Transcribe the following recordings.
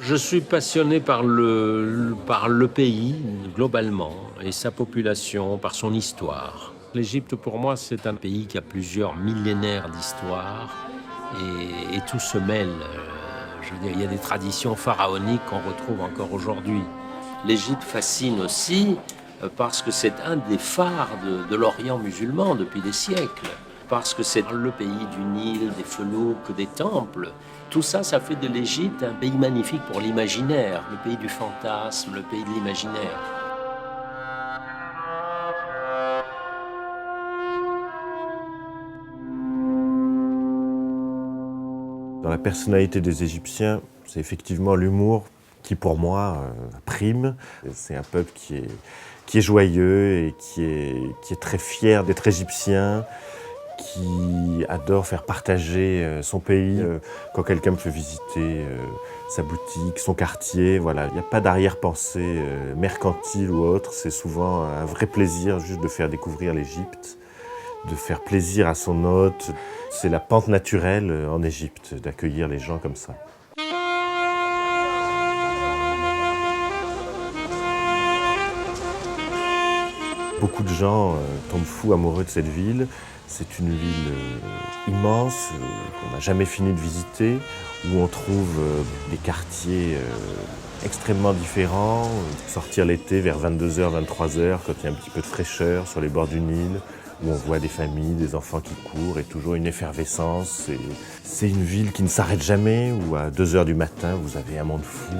Je suis passionné par le pays, globalement, et sa population, par son histoire. L'Égypte, pour moi, c'est un pays qui a plusieurs millénaires d'histoire, et tout se mêle. Je veux dire, il y a des traditions pharaoniques qu'on retrouve encore aujourd'hui. L'Égypte fascine aussi parce que c'est un des phares de l'Orient musulman depuis des siècles, parce que c'est le pays du Nil, des fenouks, des temples. Tout ça, ça fait de l'Égypte un pays magnifique pour l'imaginaire, le pays du fantasme, le pays de l'imaginaire. Dans la personnalité des Égyptiens, c'est effectivement l'humour qui, pour moi, prime. C'est un peuple qui est joyeux et qui est très fier d'être égyptien, qui adore faire partager son pays. Quand quelqu'un me fait visiter sa boutique, son quartier, voilà, il n'y a pas d'arrière-pensée mercantile ou autre. C'est souvent un vrai plaisir juste de faire découvrir l'Égypte, de faire plaisir à son hôte. C'est la pente naturelle en Égypte d'accueillir les gens comme ça. Beaucoup de gens tombent fous amoureux de cette ville. C'est une ville immense qu'on n'a jamais fini de visiter, où on trouve des quartiers extrêmement différents. Sortir l'été vers 22h, 23h, quand il y a un petit peu de fraîcheur sur les bords du Nil, où on voit des familles, des enfants qui courent et toujours une effervescence. C'est une ville qui ne s'arrête jamais, où à 2h du matin, vous avez un monde fou.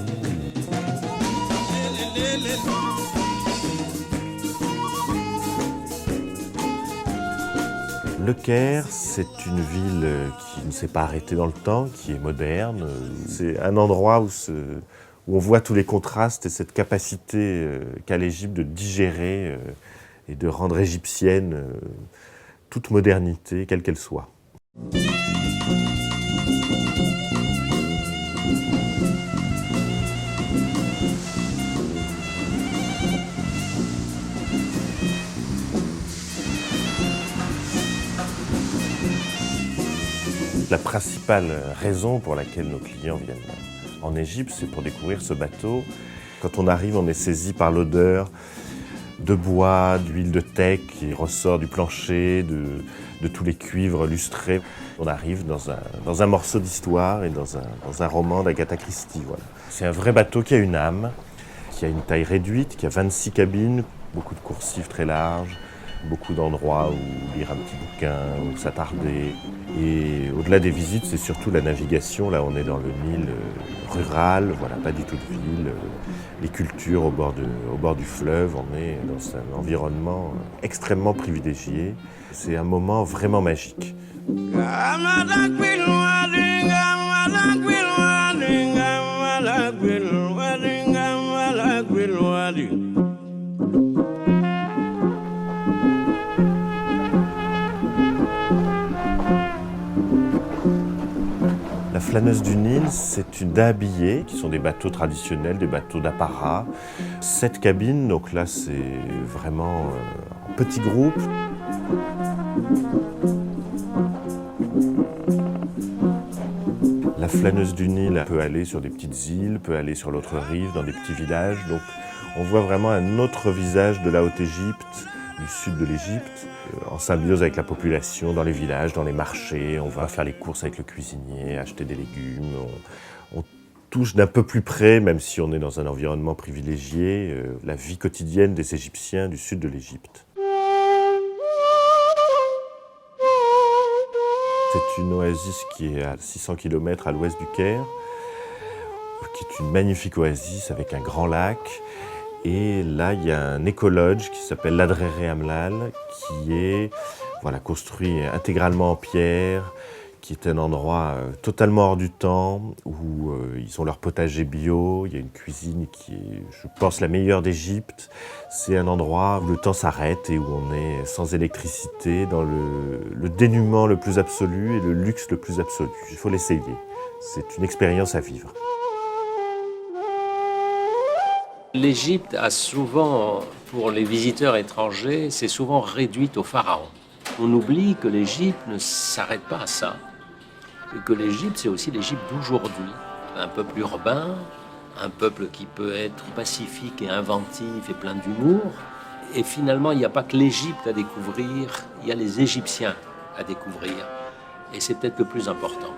Le Caire, c'est une ville qui ne s'est pas arrêtée dans le temps, qui est moderne. C'est un endroit où on voit tous les contrastes et cette capacité qu'a l'Égypte de digérer et de rendre égyptienne toute modernité, quelle qu'elle soit. La principale raison pour laquelle nos clients viennent en Égypte, c'est pour découvrir ce bateau. Quand on arrive, on est saisi par l'odeur de bois, d'huile de teck qui ressort du plancher, de tous les cuivres lustrés. On arrive dans un morceau d'histoire et dans un roman d'Agatha Christie. Voilà. C'est un vrai bateau qui a une âme, qui a une taille réduite, qui a 26 cabines, beaucoup de coursives très larges, beaucoup d'endroits où lire un petit bouquin, où s'attarder. Et au-delà des visites, c'est surtout la navigation. Là, on est dans le Nil rural, voilà, pas du tout de ville. Les cultures au bord du fleuve, on est dans un environnement extrêmement privilégié. C'est un moment vraiment magique. La flâneuse du Nil, c'est une dhabillée, qui sont des bateaux traditionnels, des bateaux d'apparat. 7 cabines, donc là c'est vraiment en petit groupe. La flâneuse du Nil peut aller sur des petites îles, peut aller sur l'autre rive, dans des petits villages. Donc on voit vraiment un autre visage de la Haute-Égypte, du sud de l'Égypte, en symbiose avec la population, dans les villages, dans les marchés. On va faire les courses avec le cuisinier, acheter des légumes. On touche d'un peu plus près, même si on est dans un environnement privilégié, la vie quotidienne des Égyptiens du sud de l'Égypte. C'est une oasis qui est à 600 km à l'ouest du Caire, qui est une magnifique oasis avec un grand lac. Et là, il y a un écologe qui s'appelle l'Adréré Amlal, qui est construit intégralement en pierre, qui est un endroit totalement hors du temps, où ils ont leur potager bio, il y a une cuisine qui est, je pense, la meilleure d'Égypte. C'est un endroit où le temps s'arrête et où on est sans électricité, dans le dénuement le plus absolu et le luxe le plus absolu. Il faut l'essayer. C'est une expérience à vivre. L'Égypte a souvent, pour les visiteurs étrangers, c'est souvent réduite au pharaon. On oublie que l'Égypte ne s'arrête pas à ça, et que l'Égypte, c'est aussi l'Égypte d'aujourd'hui, un peuple urbain, un peuple qui peut être pacifique et inventif et plein d'humour. Et finalement, il n'y a pas que l'Égypte à découvrir, il y a les Égyptiens à découvrir. Et c'est peut-être le plus important.